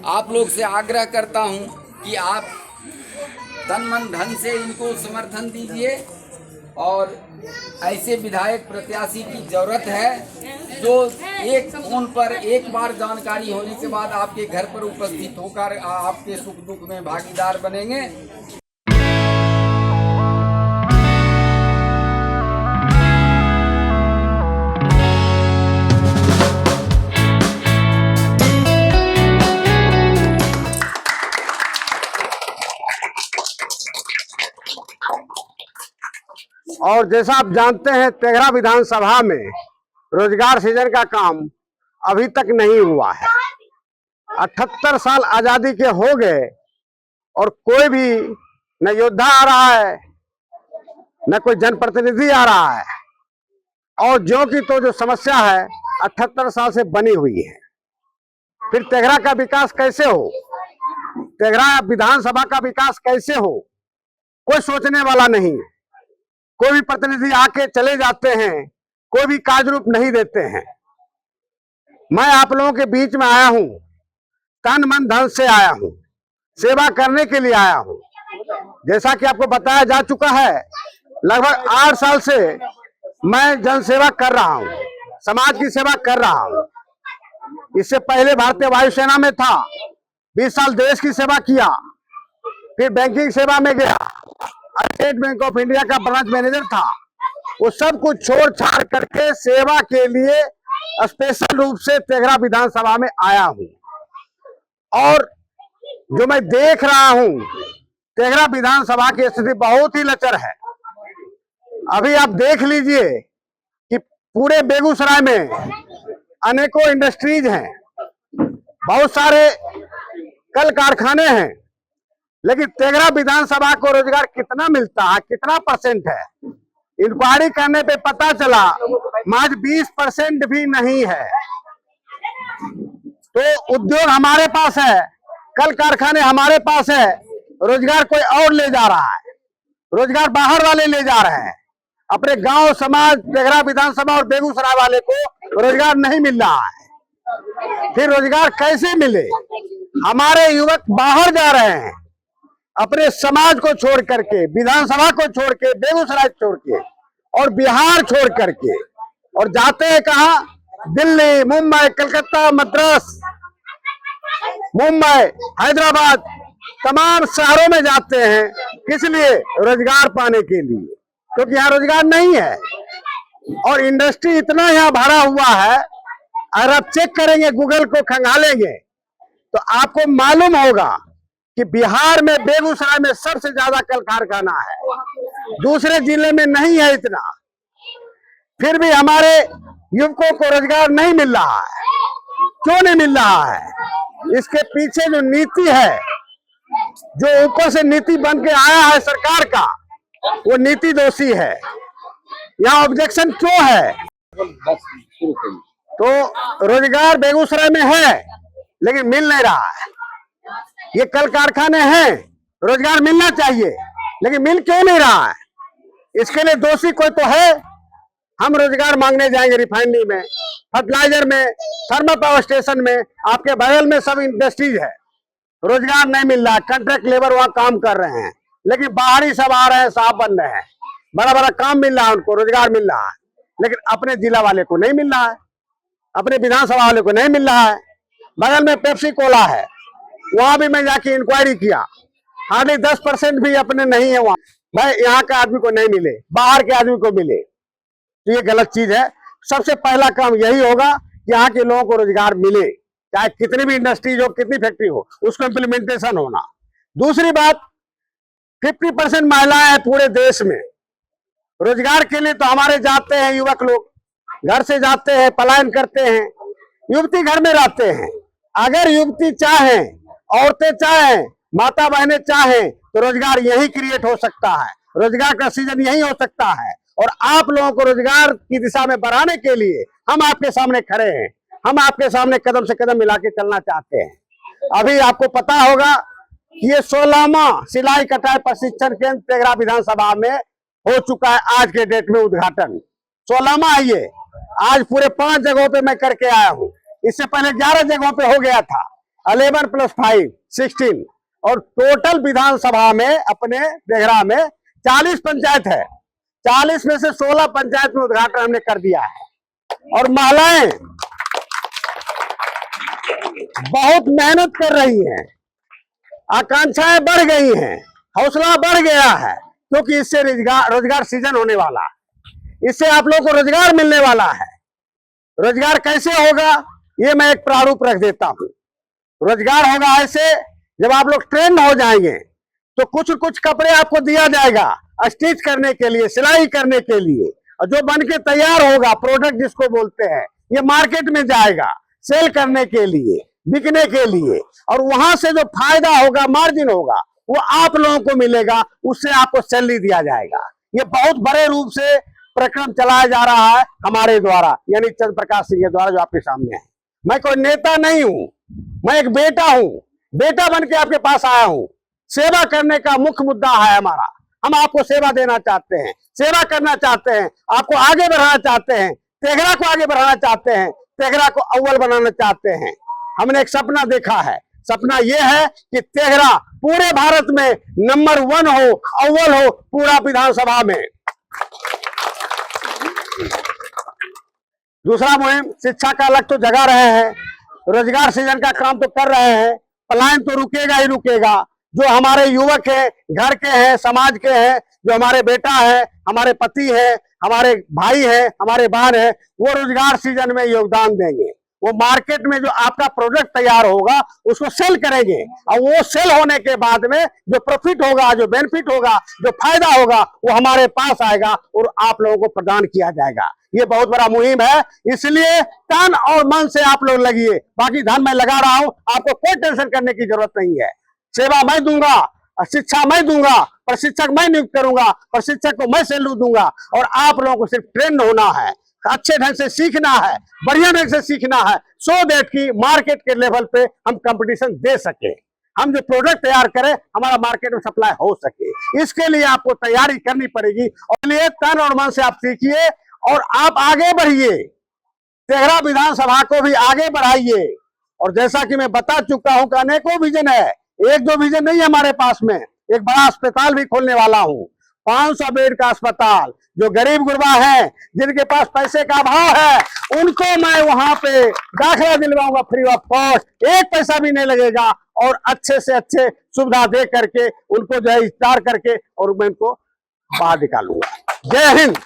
आप लोग से आग्रह करता हूं कि आप तन मन धन से इनको समर्थन दीजिए और ऐसे विधायक प्रत्याशी की जरूरत है जो एक फोन पर एक बार जानकारी होने के बाद आपके घर पर उपस्थित होकर आपके सुख दुख में भागीदार बनेंगे। और जैसा आप जानते हैं, तेघरा विधानसभा में रोजगार सृजन का काम अभी तक नहीं हुआ है। 78 साल आजादी के हो गए और कोई भी न योद्धा आ रहा है, न कोई जनप्रतिनिधि आ रहा है, और ज्यों की तो जो समस्या है 78 साल से बनी हुई है। फिर तेघरा का विकास कैसे हो, तेघरा विधानसभा का विकास कैसे हो, कोई सोचने वाला नहीं। कोई भी प्रतिनिधि आके चले जाते हैं, कोई भी कार्य रूप नहीं देते हैं। मैं आप लोगों के बीच में आया हूं, तन मन धन से आया हूं, सेवा करने के लिए आया हूं। जैसा कि आपको बताया जा चुका है, लगभग 8 साल से मैं जन सेवा कर रहा हूं, समाज की सेवा कर रहा हूं। इससे पहले भारतीय वायुसेना में था, 20 साल देश की सेवा किया, फिर बैंकिंग सेवा में गया, स्टेट बैंक ऑफ इंडिया का ब्रांच मैनेजर था। वो सब कुछ छोड़ छाड़ करके सेवा के लिए स्पेशल रूप से तेघरा विधानसभा में आया हूं। और जो मैं देख रहा हूं, तेघरा विधानसभा की स्थिति बहुत ही लचर है। अभी आप देख लीजिए कि पूरे बेगूसराय में अनेकों इंडस्ट्रीज हैं, बहुत सारे कल कारखाने हैं, लेकिन तेघरा विधानसभा को रोजगार कितना मिलता है, कितना परसेंट है? इंक्वायरी करने पे पता चला महज 20% भी नहीं है। तो उद्योग हमारे पास है, कल कारखाने हमारे पास है, रोजगार कोई और ले जा रहा है, रोजगार बाहर वाले ले जा रहे हैं। अपने गांव समाज तेघरा विधानसभा और बेगूसराय वाले को रोजगार नहीं मिल रहा है। फिर रोजगार कैसे मिले? हमारे युवक बाहर जा रहे हैं, अपने समाज को छोड़ करके, विधानसभा को छोड़ के, बेगूसराय छोड़ के और बिहार छोड़ करके, और जाते हैं कहा? दिल्ली, मुंबई, कलकत्ता, मद्रास, मुंबई, हैदराबाद, तमाम शहरों में जाते हैं। किस लिए? रोजगार पाने के लिए, क्योंकि यहाँ रोजगार नहीं है और इंडस्ट्री इतना यहाँ भरा हुआ है। अगर आप चेक करेंगे, गूगल को खंगालेंगे तो आपको मालूम होगा कि बिहार में, बेगूसराय में सबसे ज्यादा कल कारखाना है, दूसरे जिले में नहीं है इतना। फिर भी हमारे युवकों को रोजगार नहीं मिल रहा है। क्यों नहीं मिल रहा है? इसके पीछे जो नीति है, जो ऊपर से नीति बन के आया है सरकार का, वो नीति दोषी है। यहाँ ऑब्जेक्शन क्यों है? तो रोजगार बेगूसराय में है लेकिन मिल नहीं रहा है। ये कल कारखाने हैं, रोजगार मिलना चाहिए लेकिन मिल क्यों नहीं रहा है? इसके लिए दोषी कोई तो है। हम रोजगार मांगने जाएंगे रिफाइनरी में, फर्टिलाइजर में, थर्मल पावर स्टेशन में, आपके बगल में सब इंडस्ट्रीज है, रोजगार नहीं मिल रहा है। कॉन्ट्रैक्ट लेबर वहां काम कर रहे हैं, लेकिन बाहरी सब आ रहे हैं, साहब बन रहे हैं, बड़ा बड़ा काम मिल रहा है, उनको रोजगार मिल रहा है, लेकिन अपने जिला वाले को नहीं मिल रहा है, अपने विधानसभा वाले को नहीं मिल रहा है। बगल में पेप्सी कोला है, वहां भी मैं जाके इंक्वायरी किया, हार्डली 10% भी अपने नहीं है वहां। भाई यहाँ के आदमी को नहीं मिले, बाहर के आदमी को मिले, तो ये गलत चीज है। सबसे पहला काम यही होगा कि यहाँ के लोगों को रोजगार मिले, चाहे कितनी भी इंडस्ट्रीज हो, कितनी फैक्ट्री हो, उसको इम्प्लीमेंटेशन होना। दूसरी बात, 50% महिलाएं हैं पूरे देश में। रोजगार के लिए तो हमारे जाते हैं युवक लोग, घर से जाते हैं, पलायन करते हैं, युवती घर में रहते हैं। अगर युवती चाहें, औरतें चाहें, माता बहनें चाहें, तो रोजगार यही क्रिएट हो सकता है, रोजगार का सृजन यही हो सकता है। और आप लोगों को रोजगार की दिशा में बढ़ाने के लिए हम आपके सामने खड़े हैं, हम आपके सामने कदम से कदम मिला के चलना चाहते हैं। अभी आपको पता होगा कि ये 16वां सिलाई कटाई प्रशिक्षण केंद्र तेघरा विधानसभा में हो चुका है। आज के डेट में उद्घाटन 16वां है ये। आज पूरे 5 जगहों पे मैं करके आया हूँ, इससे पहले 11 जगहों पे हो गया था। 11 + 5 16 और टोटल विधानसभा में अपने तेघरा में 40 पंचायत है। 40 में से 16 पंचायत में उद्घाटन हमने कर दिया है और महिलाएं बहुत मेहनत कर रही हैं, आकांक्षाएं बढ़ गई हैं, हौसला बढ़ गया है, क्योंकि इससे रोजगार सृजन होने वाला है, इससे आप लोगों को रोजगार मिलने वाला है। रोजगार कैसे होगा ये मैं एक प्रारूप रख देता हूं। रोजगार होगा ऐसे, जब आप लोग ट्रेंड हो जाएंगे तो कुछ कुछ कपड़े आपको दिया जाएगा स्टिच करने के लिए, सिलाई करने के लिए, और जो बन के तैयार होगा प्रोडक्ट जिसको बोलते हैं, ये मार्केट में जाएगा सेल करने के लिए, बिकने के लिए, और वहां से जो फायदा होगा, मार्जिन होगा, वो आप लोगों को मिलेगा, उससे आपको सैलरी दिया जाएगा। ये बहुत बड़े रूप से प्रक्रम चलाया जा रहा है हमारे द्वारा, यानी चंद्र प्रकाश सिंह के द्वारा, जो आपके सामने है। मैं कोई नेता नहीं हूं, मैं एक बेटा हूं, बेटा बन के आपके पास आया हूं। सेवा करने का मुख्य मुद्दा है हमारा। हम आपको सेवा देना चाहते हैं, सेवा करना चाहते हैं, आपको आगे बढ़ाना चाहते हैं, तेघरा को आगे बढ़ाना चाहते हैं, तेघरा को अव्वल बनाना चाहते हैं। हमने एक सपना देखा है, सपना यह है कि तेघरा पूरे भारत में नंबर 1 हो, अव्वल हो, पूरा विधानसभा में। दूसरा मुहिम शिक्षा का अलग तो जगा रहे हैं, रोजगार सृजन का काम तो कर रहे हैं, पलायन तो रुकेगा ही रुकेगा। जो हमारे युवक हैं, घर के हैं, समाज के हैं, जो हमारे बेटा है, हमारे पति है, हमारे भाई है, हमारे बहन है, वो रोजगार सृजन में योगदान देंगे। वो मार्केट में जो आपका प्रोडक्ट तैयार होगा उसको सेल करेंगे, और वो सेल होने के बाद में जो प्रॉफिट होगा, जो बेनिफिट होगा, जो फायदा होगा, वो हमारे पास आएगा और आप लोगों को प्रदान किया जाएगा। ये बहुत बड़ा मुहिम है, इसलिए तन और मन से आप लोग लगिए। बाकी धन मैं लगा रहा हूं, आपको कोई टेंशन करने की जरूरत नहीं है। सेवा मैं दूंगा, शिक्षा मैं दूंगा, प्रशिक्षक मैं नियुक्त करूंगा, प्रशिक्षक को मैं सैलरी दूंगा, और आप लोगों को सिर्फ ट्रेंड होना है, अच्छे ढंग से सीखना है, बढ़िया ढंग से सीखना है, सो दैट की मार्केट के लेवल पे हम कंपटीशन दे सके, हम जो प्रोडक्ट तैयार करें हमारा मार्केट में सप्लाई हो सके। इसके लिए आपको तैयारी करनी पड़ेगी, और लिए तन और मन से आप सीखिए और आप आगे बढ़िए, तेघरा विधानसभा को भी आगे बढ़ाइए। और जैसा कि मैं बता चुका हूं कि अनेकों विजन है, एक दो विजन नहीं है हमारे पास में। एक बड़ा अस्पताल भी खोलने वाला हूं, 500 बेड का अस्पताल। जो गरीब गुरबा है, जिनके पास पैसे का अभाव है, उनको मैं वहां पे दाखिला दिलवाऊंगा फ्री ऑफ कॉस्ट, एक पैसा भी नहीं लगेगा, और अच्छे से अच्छे सुविधा दे करके उनको जो है इस्तार करके और मैं उनको बाहर निकालूंगा। जय हिंद।